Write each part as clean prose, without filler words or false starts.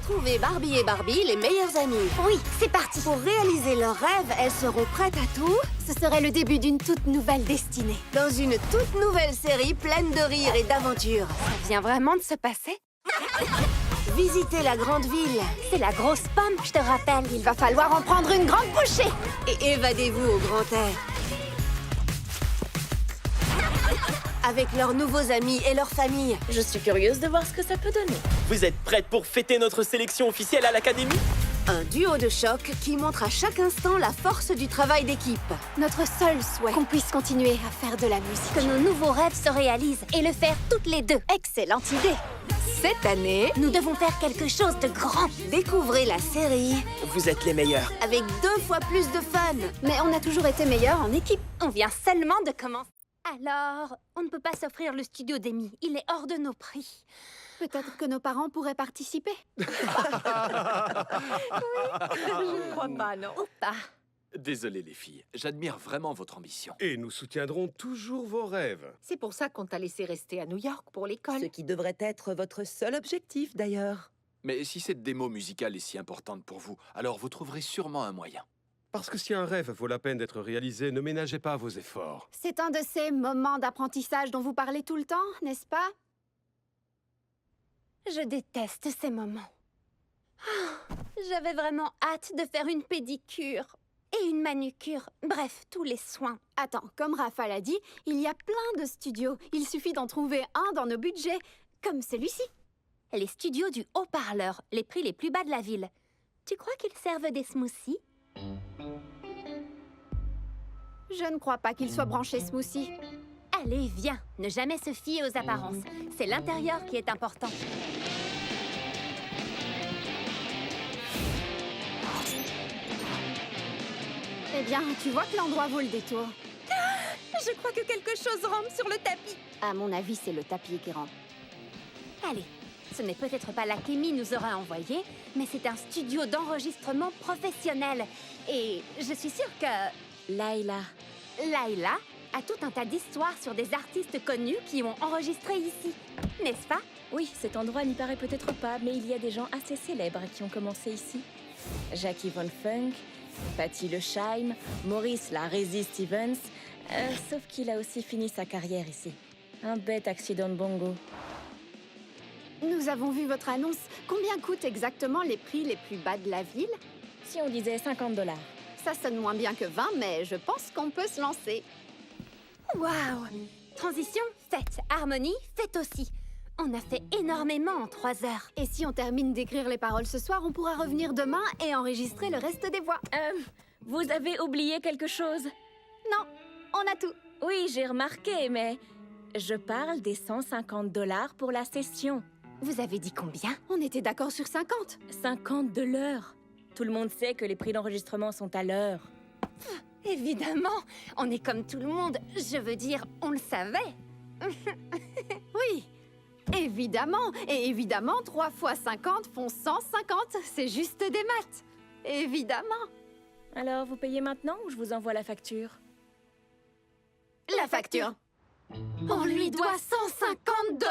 Retrouvez Barbie et Barbie, les meilleures amies. Oui, c'est parti. Pour réaliser leurs rêves, elles seront prêtes à tout Ce serait le début d'une toute nouvelle destinée. dans une toute nouvelle série pleine de rires et d'aventures. Ça vient vraiment de se passer? Visitez la grande ville C'est la grosse pomme, je te rappelle. Il va falloir en prendre une grande bouchée. et évadez-vous au grand air. Avec leurs nouveaux amis et leurs familles. Je suis curieuse de voir ce que ça peut donner. Vous êtes prête pour fêter notre sélection officielle à l'Académie? Un duo de choc qui montre à chaque instant la force du travail d'équipe. Notre seul souhait, qu'on puisse continuer à faire de la musique. Que nos nouveaux rêves se réalisent et le faire toutes les deux. Excellente idée. Cette année, Nous devons faire quelque chose de grand. découvrez la série Vous êtes les meilleurs. avec 2 fois plus de fun. Mais on a toujours été meilleurs en équipe. On vient seulement de commencer. Alors, on ne peut pas s'offrir le studio d'Amy. Il est hors de nos prix. Peut-être que nos parents pourraient participer. Je ne crois pas, non. Ou pas. Désolé les filles, j'admire vraiment votre ambition. Et nous soutiendrons toujours vos rêves. C'est pour ça qu'on t'a laissé rester à New York pour l'école. Ce qui devrait être votre seul objectif, d'ailleurs. Mais si cette démo musicale est si importante pour vous, alors vous trouverez sûrement un moyen. Parce que si un rêve vaut la peine d'être réalisé, ne ménagez pas vos efforts. C'est un de ces moments d'apprentissage dont vous parlez tout le temps, n'est-ce pas? Je déteste ces moments. Ah, j'avais vraiment hâte de faire une pédicure et une manucure. Bref, tous les soins. Attends, comme Raphaël a dit, il y a plein de studios. Il suffit d'en trouver un dans nos budgets, comme celui-ci. Les studios du haut-parleur, les prix les plus bas de la ville. Tu crois qu'ils servent des smoothies? Je ne crois pas qu'il soit branché smoothie. Allez, viens, ne jamais se fier aux apparences. C'est l'intérieur qui est important. Eh bien, tu vois que l'endroit vaut le détour. Je crois que quelque chose rampe sur le tapis. À mon avis, c'est le tapis qui rampe. Allez, ce n'est peut-être pas là qu'Amy nous aura envoyé, mais c'est un studio d'enregistrement professionnel. Et je suis sûre que Laila. Laila a tout un tas d'histoires sur des artistes connus qui ont enregistré ici, n'est-ce pas? Oui, cet endroit n'y paraît peut-être pas, mais il y a des gens assez célèbres qui ont commencé ici. Jackie Von Funk, Patty LeShime, Maurice la Rési Stevens, sauf qu'il a aussi fini sa carrière ici. Un bête accident de bongo. Nous avons vu votre annonce. Combien coûtent exactement les prix les plus bas de la ville? Si on disait 50 $. Ça sonne moins bien que 20, mais je pense qu'on peut se lancer. Waouh! Transition, faite. Harmonie, faite aussi. On a fait énormément en 3 heures. Et si on termine d'écrire les paroles ce soir, on pourra revenir demain et enregistrer le reste des voix. Vous avez oublié quelque chose? Non, on a tout. Oui, j'ai remarqué, mais je parle des 150 $ pour la session. Vous avez dit combien? On était d'accord sur 50. 50 de l'heure. Tout le monde sait que les prix d'enregistrement sont à l'heure. Évidemment, on est comme tout le monde. Je veux dire, on le savait. Oui, évidemment. Et évidemment, 3 fois 50 font 150. C'est juste des maths. Évidemment. Alors, vous payez maintenant ou je vous envoie la facture? La facture. On lui doit 150 $.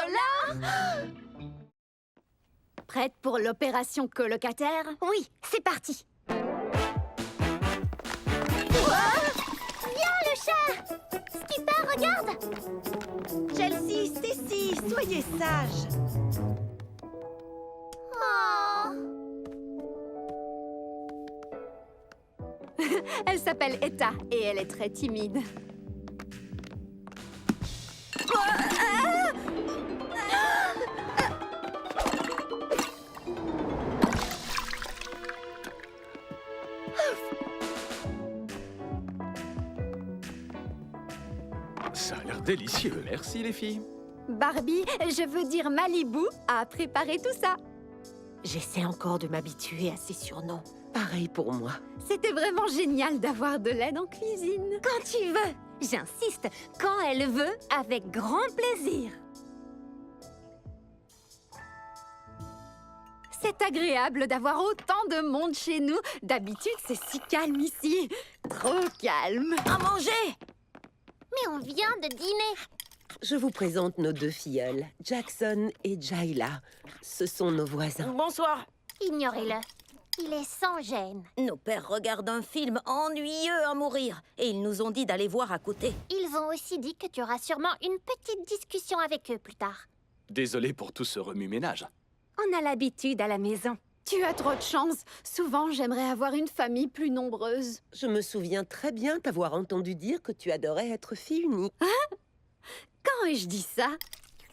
Prête pour l'opération colocataire? Oui, c'est parti. Viens le chat! Skipper, regarde! Chelsea, Stacy, soyez sages. Elle s'appelle Etta et elle est très timide. Ça a l'air délicieux. Merci les filles. Barbie, je veux dire Malibu, a préparé tout ça. J'essaie encore de m'habituer à ces surnoms. Pareil pour moi. C'était vraiment génial d'avoir de l'aide en cuisine. Quand tu veux. J'insiste, quand elle veut, avec grand plaisir. C'est agréable d'avoir autant de monde chez nous. D'habitude, c'est si calme ici. Trop calme. À manger! Mais on vient de dîner. Je vous présente nos 2 filleuls, Jackson et Jayla. Ce sont nos voisins. Bonsoir. Ignorez-le. Il est sans gêne. Nos pères regardent un film ennuyeux à mourir et ils nous ont dit d'aller voir à côté. Ils ont aussi dit que tu auras sûrement une petite discussion avec eux plus tard. Désolé pour tout ce remue-ménage. On a l'habitude à la maison. Tu as trop de chance. Souvent, j'aimerais avoir une famille plus nombreuse. Je me souviens très bien t'avoir entendu dire que tu adorais être fille unique. Quand ai-je dit ça?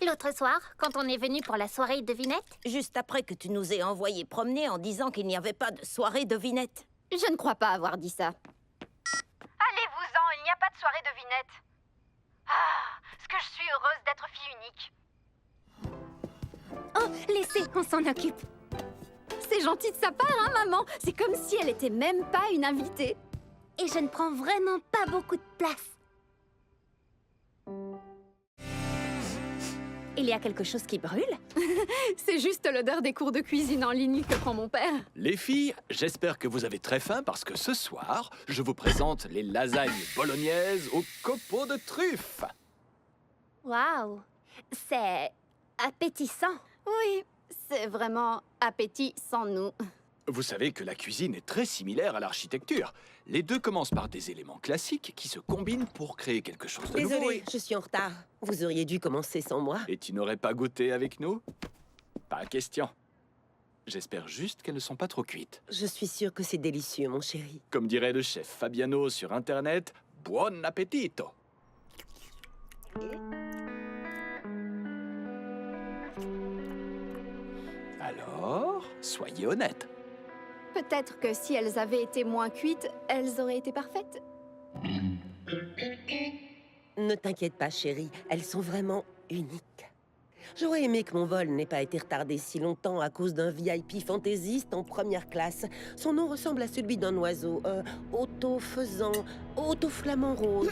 L'autre soir, quand on est venu pour la soirée devinette, Juste après que tu nous aies envoyés promener en disant qu'il n'y avait pas de soirée devinette. Je ne crois pas avoir dit ça. Allez-vous-en, il n'y a pas de soirée devinette. Ah, ce que je suis heureuse d'être fille unique. Oh, laissez, on s'en occupe. C'est gentil de sa part, hein, maman? C'est comme si elle était même pas une invitée. et je ne prends vraiment pas beaucoup de place. Il y a quelque chose qui brûle? C'est juste l'odeur des cours de cuisine en ligne que prend mon père. Les filles, j'espère que vous avez très faim parce que ce soir, je vous présente les lasagnes bolognaises au copeau de truffes. Waouh! C'est appétissant. Oui, c'est vraiment appétit sans nous. Vous savez que la cuisine est très similaire à l'architecture. Les deux commencent par des éléments classiques qui se combinent pour créer quelque chose de nouveau. Désolée, je suis en retard. Vous auriez dû commencer sans moi. Et tu n'aurais pas goûté avec nous? Pas question. J'espère juste qu'elles ne sont pas trop cuites. Je suis sûre que c'est délicieux, mon chéri. Comme dirait le chef Fabiano sur Internet, buon appetito! Alors, soyez honnête. Peut-être que si elles avaient été moins cuites, elles auraient été parfaites. Ne t'inquiète pas, chérie. Elles sont vraiment uniques. J'aurais aimé que mon vol n'ait pas été retardé si longtemps à cause d'un VIP fantaisiste en première classe. Son nom ressemble à celui d'un oiseau. Auto-faisant, auto-flamant rose.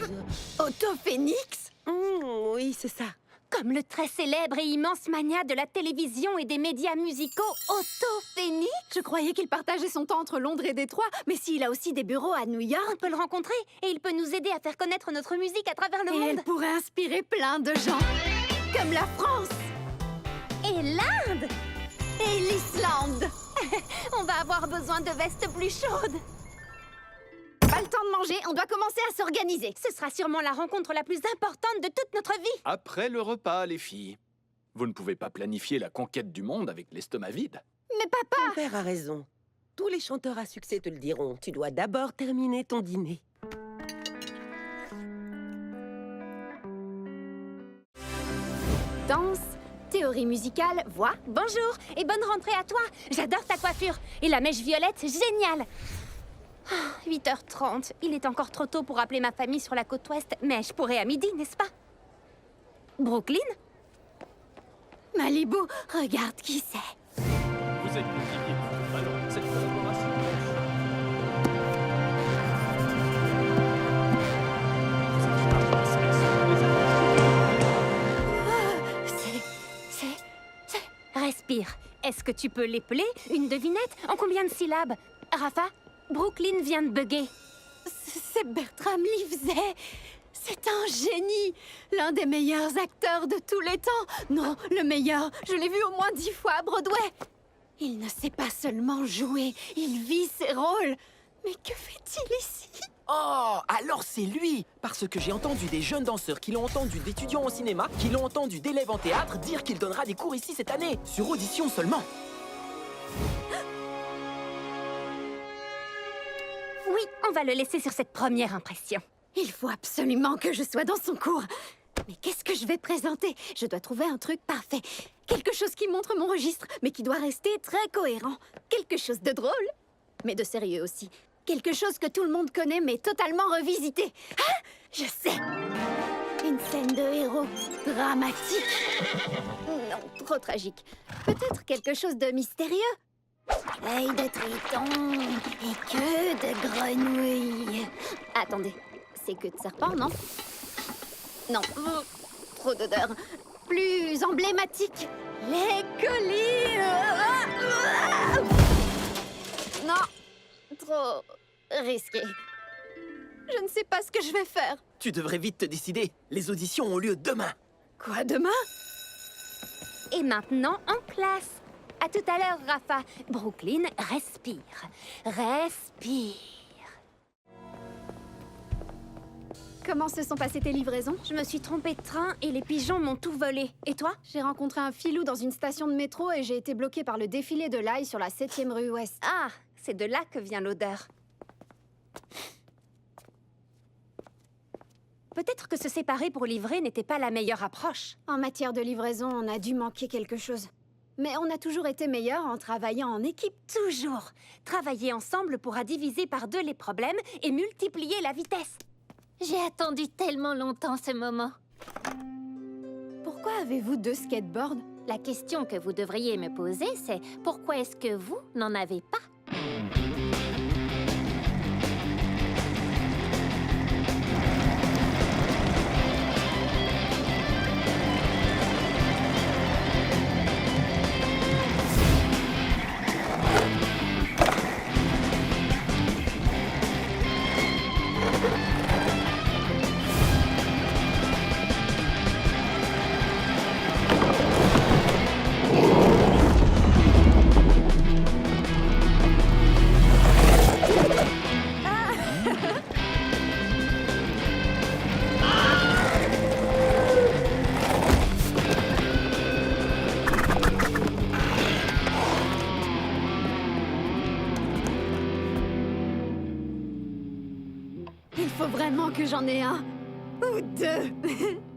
Auto-phénix? Oui, c'est ça. Comme le très célèbre et immense mania de la télévision et des médias musicaux, Auto-Phénix? Je croyais qu'il partageait son temps entre Londres et Détroit, mais s'il a aussi des bureaux à New York, On peut le rencontrer et il peut nous aider à faire connaître notre musique à travers le et monde. elle pourrait inspirer plein de gens. Comme la France Et l'Inde! et l'Islande. On va avoir besoin de vestes plus chaudes. Pas le temps de manger, on doit commencer à s'organiser. Ce sera sûrement la rencontre la plus importante de toute notre vie. Après le repas, les filles. Vous ne pouvez pas planifier la conquête du monde avec l'estomac vide. Mais papa! Ton père a raison. Tous les chanteurs à succès te le diront. Tu dois d'abord terminer ton dîner. Danse, théorie musicale, voix. Bonjour et bonne rentrée à toi. J'adore ta coiffure. Et la mèche violette, génial. 8h30. Il est encore trop tôt pour appeler ma famille sur la côte ouest, mais je pourrais à midi, n'est-ce pas? Brooklyn? Malibu, regarde qui c'est. Vous êtes motivé. Alors, cette collaboration. Respire. Est-ce que tu peux l'épeler? Une devinette? En combien de syllabes? Rafa, Brooklyn vient de bugger. C'est Bertram Livesey. C'est un génie. L'un des meilleurs acteurs de tous les temps. Non, le meilleur. Je l'ai vu au moins 10 fois à Broadway. Il ne sait pas seulement jouer, il vit ses rôles. Mais que fait-il ici? Oh, alors c'est lui! Parce que j'ai entendu des jeunes danseurs qui l'ont entendu d'étudiants au cinéma, qui l'ont entendu d'élèves en théâtre dire qu'il donnera des cours ici cette année, sur audition seulement. Oui, on va le laisser sur cette première impression. Il faut absolument que je sois dans son cours. Mais qu'est-ce que je vais présenter? Je dois trouver un truc parfait. Quelque chose qui montre mon registre, mais qui doit rester très cohérent. Quelque chose de drôle, mais de sérieux aussi. Quelque chose que tout le monde connaît, mais totalement revisité. Ah! Je sais! Une scène de héros dramatique. Non, trop tragique. Peut-être quelque chose de mystérieux? Œil de triton et queue de grenouille. Attendez, c'est queue de serpent, non? Non, trop d'odeur. Plus emblématique, les collines. Non, trop risqué. Je ne sais pas ce que je vais faire. Tu devrais vite te décider. Les auditions ont lieu demain. Quoi, demain? Et maintenant, en classe. À tout à l'heure, Rafa. Brooklyn, respire. Respire. Comment se sont passées tes livraisons? Je me suis trompée de train et les pigeons m'ont tout volé. Et toi? J'ai rencontré un filou dans une station de métro et j'ai été bloquée par le défilé de l'ail sur la 7e rue Ouest. Ah, c'est de là que vient l'odeur. Peut-être que se séparer pour livrer n'était pas la meilleure approche. En matière de livraison, on a dû manquer quelque chose. Mais on a toujours été meilleurs en travaillant en équipe. Toujours. Travailler ensemble pourra diviser par 2 les problèmes et multiplier la vitesse. J'ai attendu tellement longtemps ce moment. Pourquoi avez-vous 2 skateboards? La question que vous devriez me poser, c'est pourquoi est-ce que vous n'en avez pas? Il faut vraiment que j'en ai un. Ou 2.